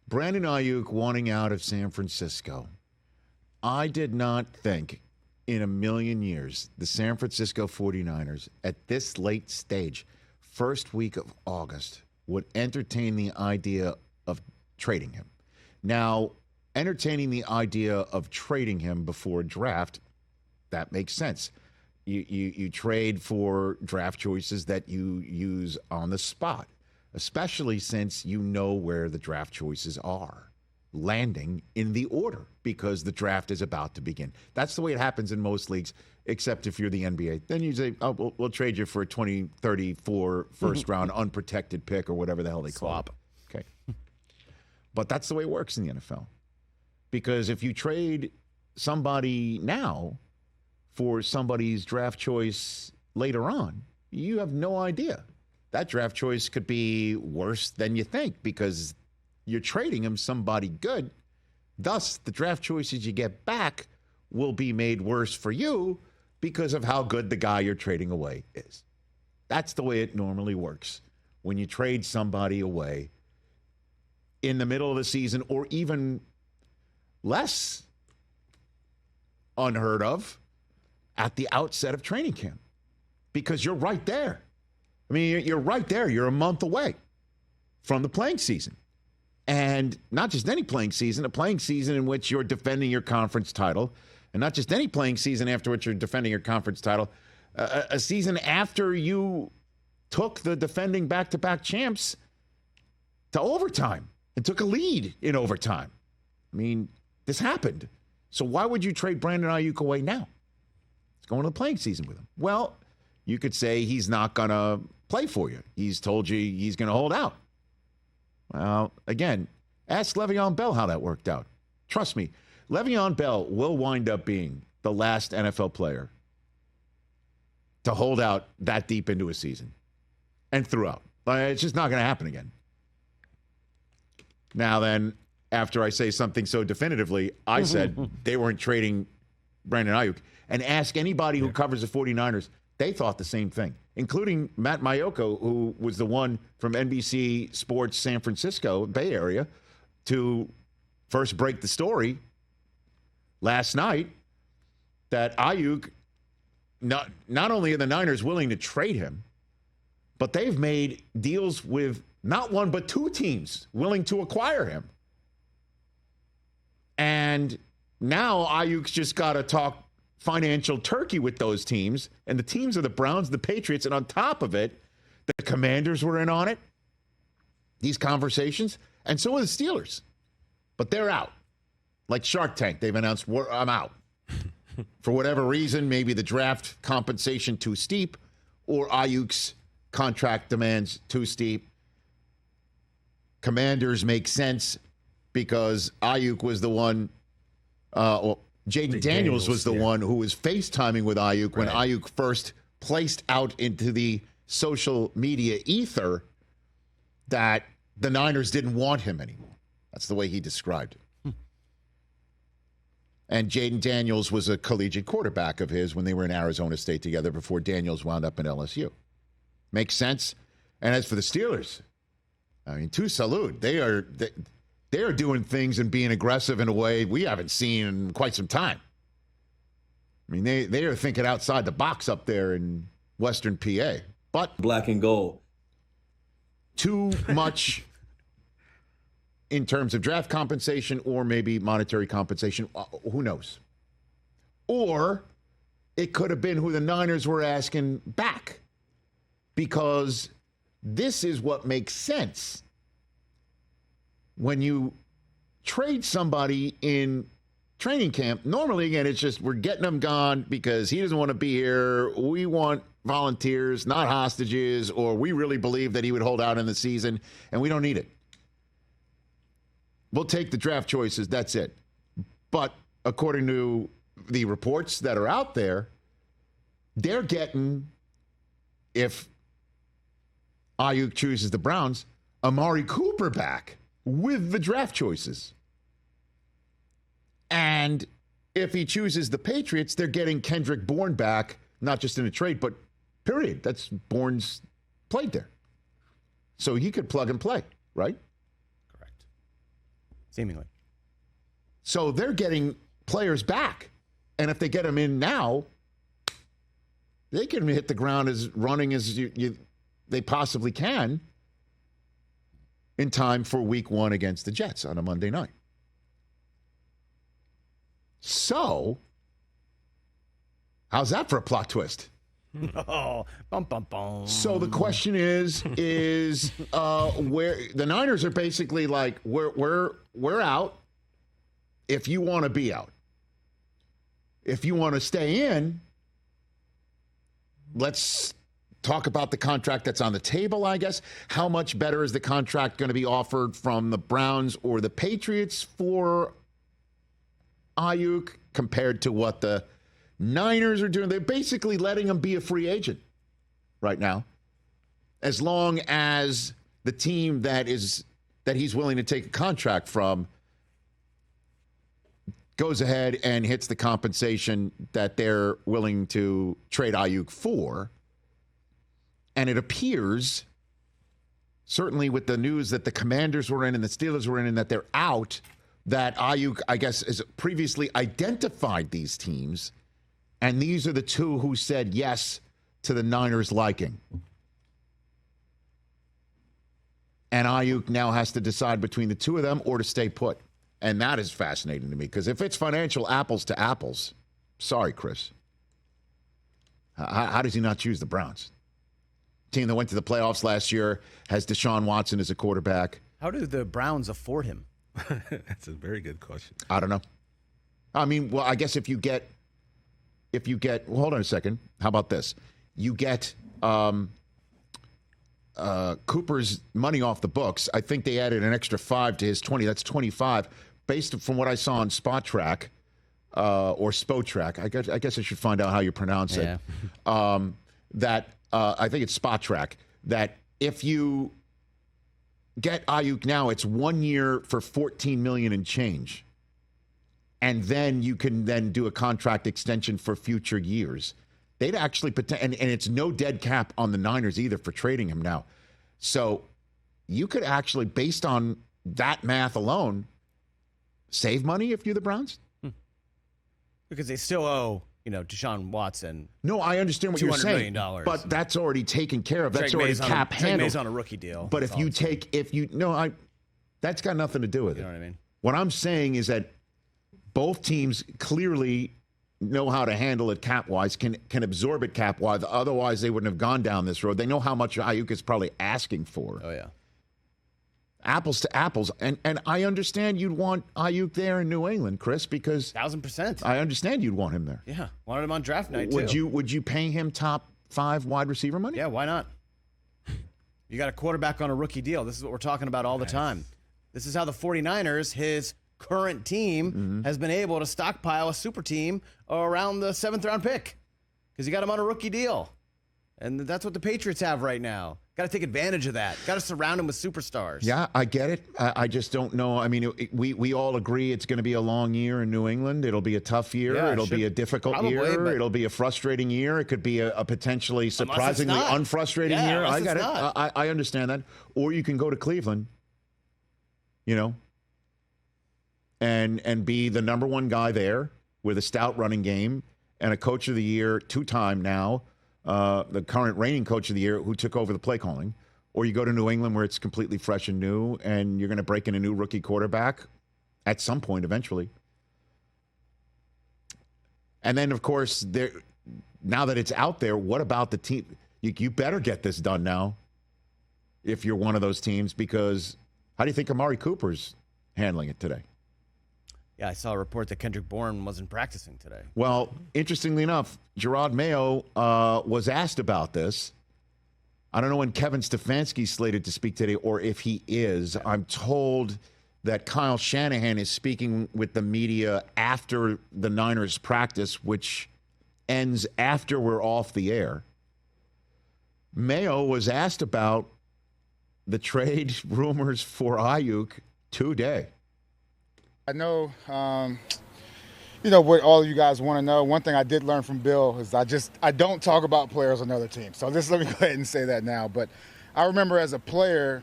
Brandon Aiyuk wanting out of San Francisco. I did not think in a million years the San Francisco 49ers at this late stage, first week of August, would entertain the idea of trading him. Now, entertaining the idea of trading him before draft, that makes sense. You trade for draft choices that you use on the spot, especially since you know where the draft choices are landing in the order because the draft is about to begin. That's the way it happens in most leagues, except if you're the NBA. Then you say, oh, we'll trade you for a 2034 first-round unprotected pick or whatever the hell they call it. Okay. But that's the way it works in the NFL. Because if you trade somebody now for somebody's draft choice later on, you have no idea. That draft choice could be worse than you think because you're trading him somebody good. Thus, the draft choices you get back will be made worse for you because of how good the guy you're trading away is. That's the way it normally works. When you trade somebody away in the middle of the season, or even less unheard of, at the outset of training camp, because you're right there. I mean, you're right there. You're a month away from the playing season. And not just any playing season, a playing season in which you're defending your conference title, and not just any playing season after which you're defending your conference title, a season after you took the defending back-to-back champs to overtime and took a lead in overtime. I mean, this happened. So why would you trade Brandon Aiyuk away now? Going to the playing season with him. Well, you could say he's not going to play for you. He's told you he's going to hold out. Well, again, ask Le'Veon Bell how that worked out. Trust me, Le'Veon Bell will wind up being the last NFL player to hold out that deep into a season and throughout. It's just not going to happen again. Now then, after I say something so definitively, I said they weren't trading Brandon Aiyuk. And ask anybody who covers the 49ers, they thought the same thing, including Matt Mayoko, who was the one from NBC Sports San Francisco, Bay Area, to first break the story last night that Aiyuk, not only are the Niners willing to trade him, but they've made deals with not one but two teams willing to acquire him. And now Aiyuk's just got to talk financial turkey with those teams, and the teams are the Browns, the Patriots, and on top of it, the Commanders were in on it, these conversations, and so are the Steelers. But they're out. Like Shark Tank, they've announced, I'm out. For whatever reason, maybe the draft compensation too steep, or Aiyuk's contract demands too steep. Commanders make sense because Aiyuk was the one, Jaden Daniels was the one who was FaceTiming with Aiyuk when Aiyuk first placed out into the social media ether that the Niners didn't want him anymore. That's the way he described it. And Jaden Daniels was a collegiate quarterback of his when they were in Arizona State together before Daniels wound up in LSU. Makes sense? And as for the Steelers, I mean, to salute. They are doing things and being aggressive in a way we haven't seen in quite some time. I mean, they are thinking outside the box up there in Western PA. But black and gold. Too much in terms of draft compensation or maybe monetary compensation. Who knows? Or it could have been who the Niners were asking back. Because this is what makes sense. When you trade somebody in training camp, normally, again, it's just we're getting him gone because he doesn't want to be here. We want volunteers, not hostages, or we really believe that he would hold out in the season, and we don't need it. We'll take the draft choices. That's it. But according to the reports that are out there, they're getting, if Aiyuk chooses the Browns, Amari Cooper back with the draft choices. And if he chooses the Patriots, they're getting Kendrick Bourne back, not just in a trade, but period. That's Bourne's played there. So he could plug and play, right? Correct. Seemingly. So they're getting players back. And if they get them in now, they can hit the ground as running as they possibly can in time for week 1 against the Jets on a Monday night. So, how's that for a plot twist? Oh, bum, bum, bum. So the question is where the Niners are basically like, we're out if you want to be out. If you want to stay in, let's talk about the contract that's on the table, I guess. How much better is the contract going to be offered from the Browns or the Patriots for Aiyuk compared to what the Niners are doing? They're basically letting him be a free agent right now, as long as the team that he's willing to take a contract from goes ahead and hits the compensation that they're willing to trade Aiyuk for. And it appears, certainly with the news that the Commanders were in and the Steelers were in and that they're out, that Aiyuk, I guess, has previously identified these teams. And these are the two who said yes to the Niners' liking. And Aiyuk now has to decide between the two of them or to stay put. And that is fascinating to me, because if it's financial apples to apples, sorry, Chris. How does he not choose the Browns? Team that went to the playoffs last year, has Deshaun Watson as a quarterback. How do the Browns afford him? That's a very good question. I don't know. I mean, well, I guess if you get, well, hold on a second. How about this? You get Cooper's money off the books. I think they added an extra 5 to his 20. That's 25. Based from what I saw on Spot Track or Spotrack, I guess I should find out how you pronounce it. That I think it's Spot Track. That if you get Aiyuk now, it's 1 year for $14 million and change, and then you can then do a contract extension for future years. They'd actually and it's no dead cap on the Niners either for trading him now. So you could actually, based on that math alone, save money if you're the Browns. Because they still owe, Deshaun Watson. No, I understand what you're saying. $200 million. But that's already taken care of. That's already cap handled. May's on a rookie deal. But that's got nothing to do with it. You know what I mean? What I'm saying is that both teams clearly know how to handle it cap-wise, can absorb it cap-wise. Otherwise, they wouldn't have gone down this road. They know how much Aiyuk is probably asking for. Oh, yeah. Apples to apples. And I understand you'd want Aiyuk there in New England, Chris, because 1,000%. I understand you'd want him there. Yeah. Wanted him on draft night, Would you pay him top 5 wide receiver money? Yeah, why not? You got a quarterback on a rookie deal. This is what we're talking about all the time. This is how the 49ers, his current team, has been able to stockpile a super team around the 7th round pick, because you got him on a rookie deal. And that's what the Patriots have right now. Got to take advantage of that. Got to surround him with superstars. Yeah, I get it. I just don't know. I mean, we all agree it's going to be a long year in New England. It'll be a tough year. Yeah, It'll be a difficult year. It'll be a frustrating year. It could be a potentially surprisingly unfrustrating year. I got it. I understand that. Or you can go to Cleveland, and be the number one guy there with a stout running game and a coach of the year 2-time now. The current reigning coach of the year who took over the play calling, or you go to New England where it's completely fresh and new and you're going to break in a new rookie quarterback at some point eventually. And then, of course, now that it's out there, what about the team? You better get this done now if you're one of those teams, because how do you think Amari Cooper's handling it today? Yeah, I saw a report that Kendrick Bourne wasn't practicing today. Well, interestingly enough, Gerard Mayo was asked about this. I don't know when Kevin Stefanski's slated to speak today or if he is. I'm told that Kyle Shanahan is speaking with the media after the Niners practice, which ends after we're off the air. Mayo was asked about the trade rumors for Aiyuk today. I know, what all of you guys want to know. One thing I did learn from Bill is I don't talk about players on other teams. So just let me go ahead and say that now. But I remember as a player,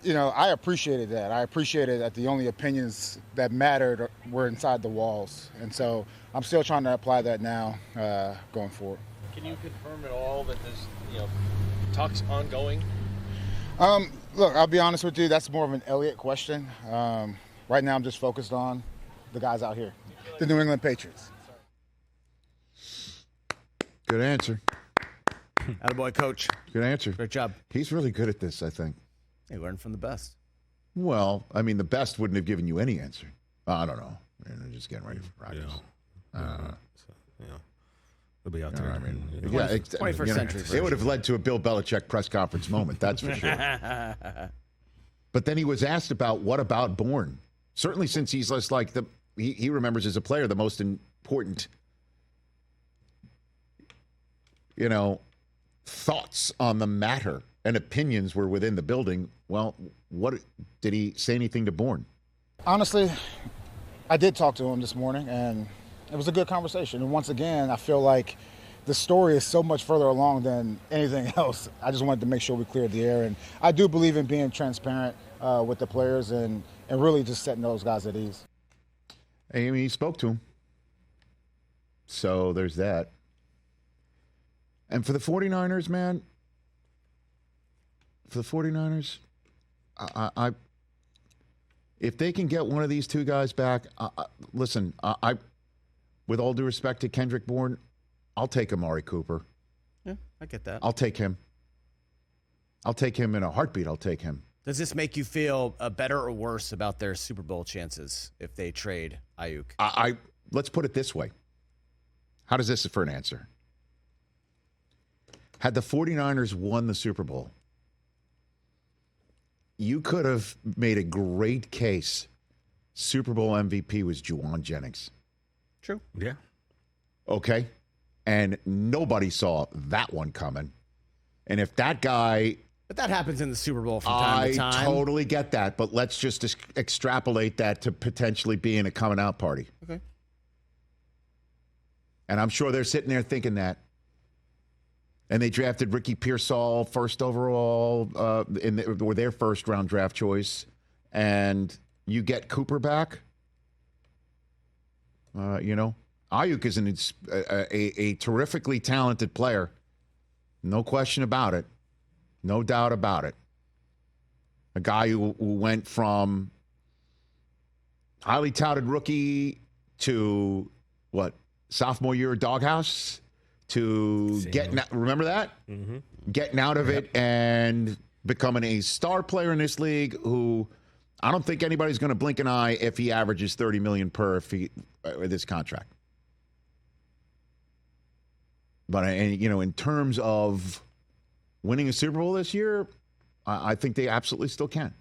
I appreciated that. I appreciated that the only opinions that mattered were inside the walls. And so I'm still trying to apply that now going forward. Can you confirm at all that there's, talks ongoing? Look, I'll be honest with you. That's more of an Elliott question. Right now I'm just focused on the guys out here, the New England Patriots. Good answer. Attaboy, coach. Good answer. Great job. He's really good at this, I think. He learned from the best. Well, I mean, the best wouldn't have given you any answer. I don't know. They're just getting ready for practice. They'll be out there. I mean, 21st century. It would have led to a Bill Belichick press conference moment, that's for sure. But then he was asked about what about Bourne? Certainly, since he's just like he remembers as a player the most important, thoughts on the matter and opinions were within the building. Well, what did he say anything to Bourne? Honestly, I did talk to him this morning, and it was a good conversation. And once again, I feel like the story is so much further along than anything else. I just wanted to make sure we cleared the air. And I do believe in being transparent with the players and really just setting those guys at ease. I mean, he spoke to him. So there's that. And for the 49ers, man, I if they can get one of these two guys back, listen, with all due respect to Kendrick Bourne, I'll take Amari Cooper. Yeah, I get that. I'll take him. I'll take him in a heartbeat. I'll take him. Does this make you feel better or worse about their Super Bowl chances if they trade Aiyuk? Let's put it this way. How does this for an answer? Had the 49ers won the Super Bowl, you could have made a great case Super Bowl MVP was Juwan Jennings. True. Yeah. Okay? And nobody saw that one coming. And if that guy... But that happens in the Super Bowl from time to time. I totally get that, but let's just extrapolate that to potentially being a coming out party. Okay. And I'm sure they're sitting there thinking that. And they drafted Ricky Pearsall first overall or their first round draft choice. And you get Cooper back. Aiyuk is a terrifically talented player. No question about it. No doubt about it. A guy who went from highly touted rookie to sophomore year doghouse to getting out, remember that? Mm-hmm. Getting out of it and becoming a star player in this league who I don't think anybody's going to blink an eye if he averages $30 million per this contract. But in terms of winning a Super Bowl this year, I think they absolutely still can.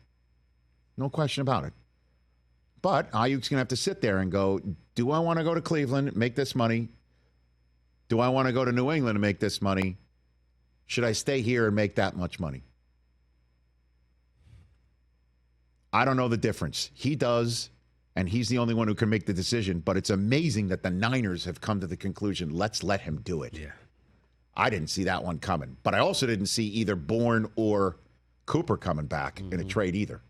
No question about it. But Aiyuk's going to have to sit there and go, do I want to go to Cleveland, make this money? Do I want to go to New England and make this money? Should I stay here and make that much money? I don't know the difference. He does, and he's the only one who can make the decision. But it's amazing that the Niners have come to the conclusion, let's let him do it. Yeah. I didn't see that one coming. But I also didn't see either Bourne or Cooper coming back in a trade either.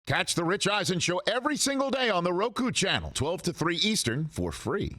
Catch the Rich Eisen Show every single day on the Roku channel, 12 to 3 Eastern, for free.